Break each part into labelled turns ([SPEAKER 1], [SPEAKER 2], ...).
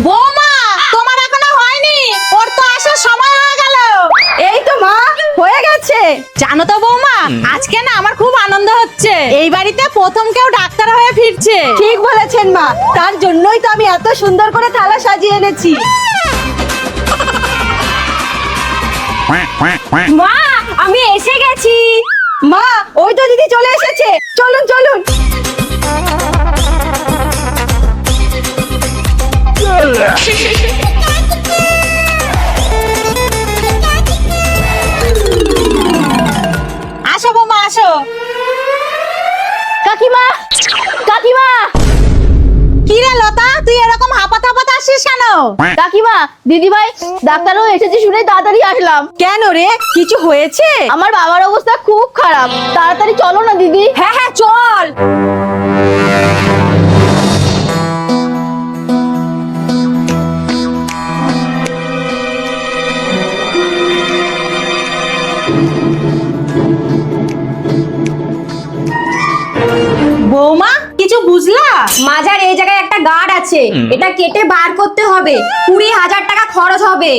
[SPEAKER 1] বৌমা, তোমার এখনো হয়নি? ওর তো আসার সময় হয়ে গেল।
[SPEAKER 2] এই তো মা, হয়ে গেছে।
[SPEAKER 1] জানো তো বৌমা, আজকে না আমার খুব আনন্দ হচ্ছে। এই বাড়িতে প্রথম কেউ ডাক্তার হয়ে ফিরছে।
[SPEAKER 2] ঠিক বলেছেন মা, তার জন্যই তো আমি এত সুন্দর করে থালা সাজিয়ে এনেছি।
[SPEAKER 1] মা, আমি এসে গেছি।
[SPEAKER 2] মা, ওই তো দিদি চলে এসেছে, চলুন চলুন।
[SPEAKER 1] আসো বৌমা, আসো।
[SPEAKER 2] কাকিমা, কাকিমা,
[SPEAKER 1] কি রে লতা, তুই এরকম হাঁপাত হাঁপাত আসছিস কেন?
[SPEAKER 2] কাকিমা, দিদিভাই ডাক্তারও এসেছে শুনে তাড়াতাড়ি আসলাম। কেন রে, কিছু হয়েছে? আমার বাবার অবস্থা খুব খারাপ, তাড়াতাড়ি চলো না দিদি।
[SPEAKER 1] হ্যাঁ হ্যাঁ, চল। বৌমা, কিছু বুঝলা? মাজার এই জায়গায় একটা গার্ড আছে, এটা কেটে বার করতে হবে। 20,000 টাকা খরচ হবে।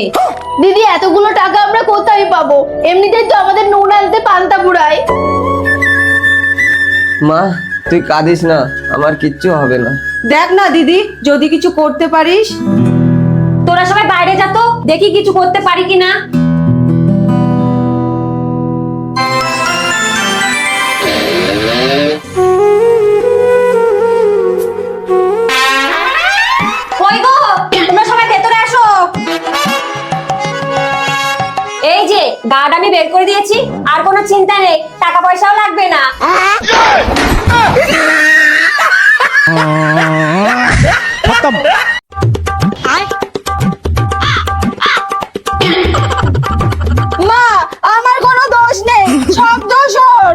[SPEAKER 2] দিদি, এতগুলো টাকা আমরা কোথায় পাবো? এমনিতেই তো আমাদের নুন আনতে পান্তা পুরাই।
[SPEAKER 3] মা, তুই কাঁদিস না, আমার কিচ্ছু হবে না।
[SPEAKER 2] দেখ না দিদি, যদি কিছু করতে পারিস।
[SPEAKER 1] তোরা সবাই বাইরে যা তো, দেখি কিছু করতে পারি কিনা। কই গো, তোমরা সবাই ভেতরে আসো। এই যে গার্ড আমি বের করে দিয়েছি, আর কোনো চিন্তা নেই, টাকা পয়সাও লাগবে না।
[SPEAKER 2] মা, আমার কোনো দোষ নেই, সব দোষ ওর।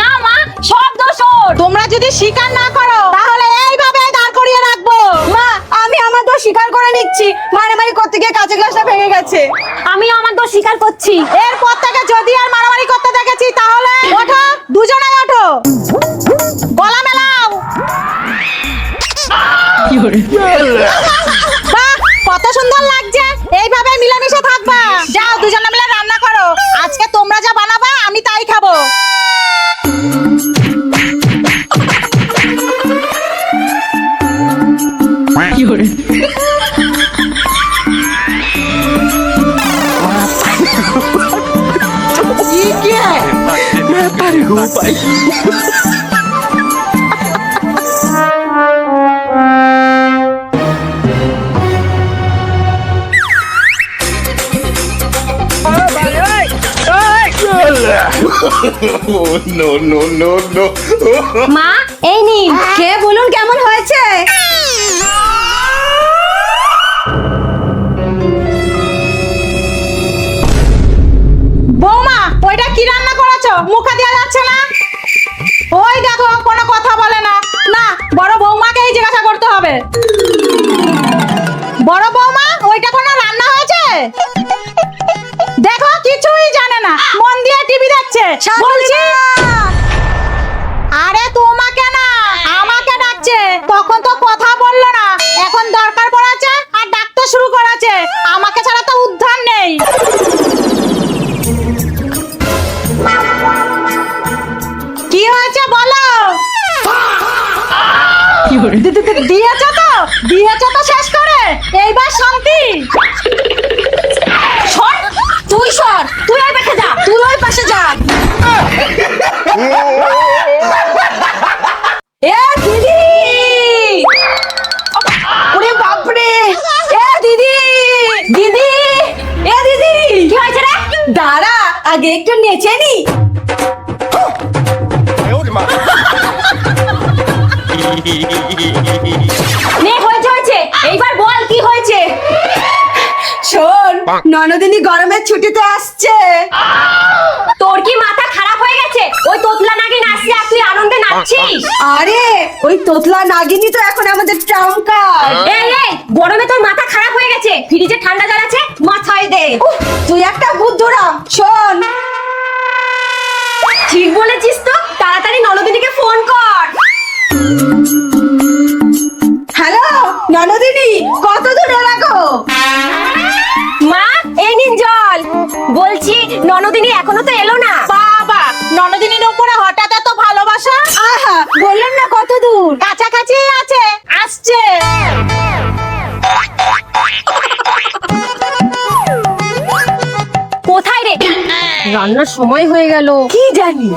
[SPEAKER 1] না মা, সব দোষ ওর। তোমরা যদি স্বীকার না করো তাহলে এইভাবে দাঁড় করিয়ে রাখবো।
[SPEAKER 2] মা, আমি আমার দোষ স্বীকার করে নিচ্ছি, মারামারি করতে গিয়ে কাঁচের গ্লাসটা ভেঙে গেছে।
[SPEAKER 1] আমিও আমার দোষ স্বীকার করছি। এরপর থেকে যদি আর মারামারি করতে দেখেছি তাহলে ওঠো, দুজনেই ওঠো, গলা মেলাও। বাহ, কত সুন্দর লাগছে। এইভাবে মিলেমিশে থাকবা। যাও, দুজনে মিলে রান্না করো। আজকে তোমরা যা বানাবা আমি তাই খাবো।
[SPEAKER 4] No, no, no, no.
[SPEAKER 1] মা, এই নিন,
[SPEAKER 2] খেয়ে বলুন কেমন হয়েছে।
[SPEAKER 1] বৌমা, ওইটা কি রান্না করেছো? মুখে দেওয়া যাচ্ছে না। ওই দেখো, কোনো কথা বলে না। না, বড় বৌমাকেই জিজ্ঞাসা করতে হবে। বড় বৌমা, ওইটা কোনো রান্না হয়েছে? দেখো, কিছুই জানে না, মন দিয়ে টিভি দেখছে। বলছি, আরে তোমাকে না, আমাকে ডাকছে। তখন তো কথা বললো না, এখন দরকার পড়েছে আর ডাকতে শুরু করেছে। আমাকে ছাড়া তো উদ্ধার নেই। কি হয়েছে বলো? দিয়েছো তো, দিয়েছো তো শেষ করে, এইবার শান্তি। সর, তুই সর, তুই ওই পাশে যা, তুই ওই পাশে যা।
[SPEAKER 2] এ দিদি, ওরে বাপরে, এ দিদি, দিদি, এ দিদি,
[SPEAKER 1] কি হয়েছে রে?
[SPEAKER 2] দাঁড়া, আগে একটু নেচে নি।
[SPEAKER 1] নে, হয়েছে হয়েছে, এইবার বল কি হয়েছে।
[SPEAKER 2] শোন, ননদিনী গরমের ছুটিতে আসছে।
[SPEAKER 1] তোর কি মাথা খারাপ হয়ে গেছে? ওই তোতলা নাগিন আসছে আর তুই আনন্দে নাচছিস?
[SPEAKER 2] আরে, ওই তোতলা নাগিনী তো এখন আমাদের ট্রাম্পার।
[SPEAKER 1] এই এই, গরমে তোর মাথা খারাপ হয়ে গেছে, ফ্রিজে ঠান্ডা জল আছে, মাথায় দে।
[SPEAKER 2] তুই একটা বুদ্ধুরা। শোন,
[SPEAKER 1] ঠিক বলেছিস তো, তাড়াতাড়ি ননদিনীকে ফোন কর।
[SPEAKER 2] হ্যালো, ননদিনী কত দূর এলাকো?
[SPEAKER 5] মা এই নিন জল। বলছি ননদিনী এখনো তো এলো না।
[SPEAKER 1] বাবা, ননদিনীর উপরে হঠাৎ এত ভালোবাসা?
[SPEAKER 2] আহা, বললেন না কত দূর?
[SPEAKER 1] কাছাকাছি আছে, আসছে।
[SPEAKER 5] কোথায় রে? রান্নার সময় হয়ে গেল।
[SPEAKER 2] কি জানি।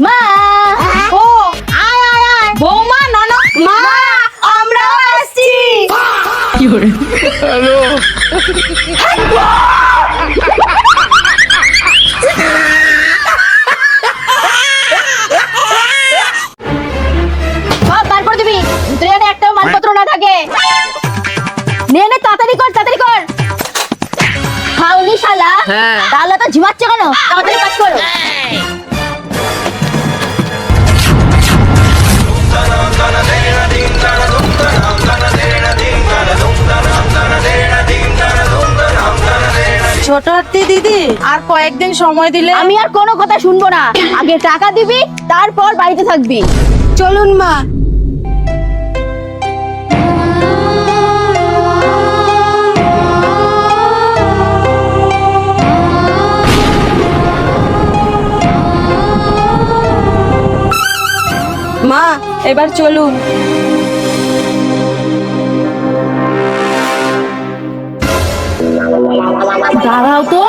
[SPEAKER 2] মা,
[SPEAKER 1] ও আয় আয় আয় বৌমা, ননদ।
[SPEAKER 2] মা, আমরাও আসছি। সব বার করে দিবি, ভিতরে যেন একটা মালপত্র না থাকে। নে নে, তাড়াতাড়ি কর, তাড়াতাড়ি কর। খাওনি শালা? তাহলে তো ঝিমাচ্ছে কেন? তাড়াতাড়ি কাজ করো।
[SPEAKER 1] ছোট হাতি দিদি, আর কয়েকদিন সময় দিলে
[SPEAKER 2] আমি আর কোনো কথা শুনবো না। আগে টাকা দিবি, তারপর বাড়িতে থাকবি। চলুন মা। মা, এবার চলুন। দাঁড়াও তো।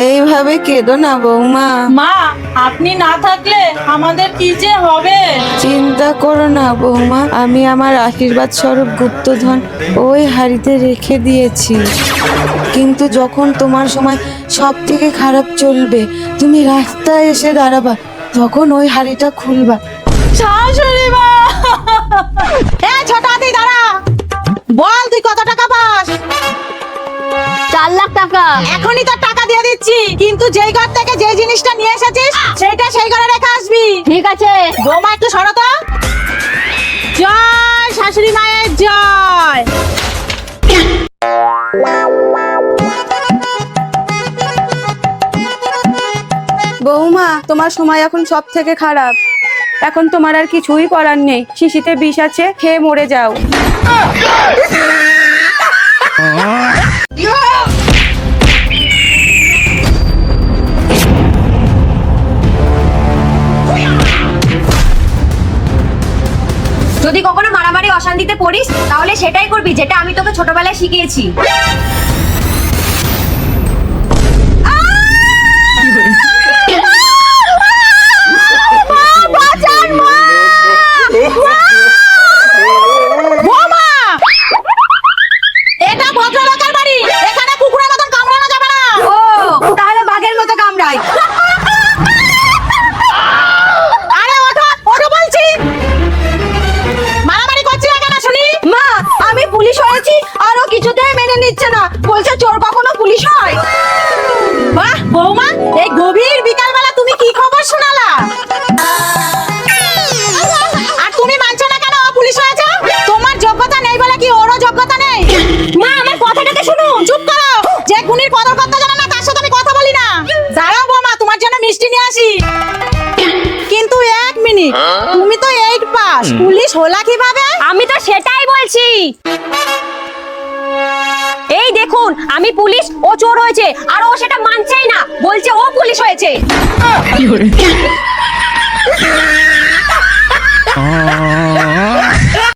[SPEAKER 6] এইভাবে কেঁদো না বৌমা,
[SPEAKER 1] মা, আপনি না থাকলে আমাদের কি যে হবে।
[SPEAKER 6] চিন্তা করো না বৌমা, আমি আমার আশীর্বাদ স্বরূপ গুপ্তধন ওই হাড়িতে রেখে দিয়েছি। কিন্তু যখন তোমার সময় সব থেকে খারাপ চলবে, তুমি রাস্তায় এসে দাঁড়াবা, তখন ওই হাড়িটা খুলবা।
[SPEAKER 1] শাশুড়ি মা, এ ছোট হাতি দাঁড়া, বল তুই কত টাকা পাস?
[SPEAKER 2] 4 লাখ টাকা।
[SPEAKER 1] এখনই তো টাকা দিয়ে দিচ্ছি, কিন্তু যেই ঘর থেকে যে জিনিসটা নিয়ে এসেছিস সেটা সেই ঘরে রেখে আসবি।
[SPEAKER 2] ঠিক আছে।
[SPEAKER 1] বৌমা একটু সরো তো। জয় শাশুড়ি মায়ের জয়।
[SPEAKER 6] বৌমা, তোমার সময় এখন সব থেকে খারাপ। এখন তোমার আর কিছুই করার নেই। শিশিতে বিষ আছে, খেয়ে মরে যাও।
[SPEAKER 5] যদি কখনো মারামারি অশান্তিতে পড়িস তাহলে সেটাই করবি যেটা আমি তোকে ছোটবেলায় শিখিয়েছি।
[SPEAKER 1] বৌমা, এটা ভদ্রলোকের বাড়ি, এখানে কুকুরের মতন কামড়ানো যাবে না।
[SPEAKER 5] ও তাহলে বাঘের মতো কামড়াই।
[SPEAKER 1] আরে ওঠো ওঠো বলছি। মারামারি করছি না কেন শুনি?
[SPEAKER 2] মা, আমি পুলিশ হয়েছি আর ও কিছুতেই মেনে নিচ্ছে না। বলছে চোর কখনো পুলিশ হয়?
[SPEAKER 1] বাহ বৌমা, এই গভীর বিকালবেলা তুমি কি খবর শোনালা? আর তুমি মানছো না কেন ও পুলিশ হয়েছে? তোমার যোগ্যতা নেই বলে কি ওরও যোগ্যতা নেই? মা, আমার কথাটাকে শুনুন। চুপ করো, যে গুণীর কদর করতে জানে না তার সাথে আমি কথা বলি না। দাঁড়াও বৌমা, তোমার জন্য মিষ্টি নিয়ে আসি। কিন্তু 1 মিনিট, তুমি তো 8 পাস, পুলিশ হলা কিভাবে?
[SPEAKER 5] আমি তো সেটাই বলছি। এই দেখুন, আমি পুলিশ, ও চোর হয়েছে আর ও সেটা মানছেই না, বলছে ও পুলিশ হয়েছে।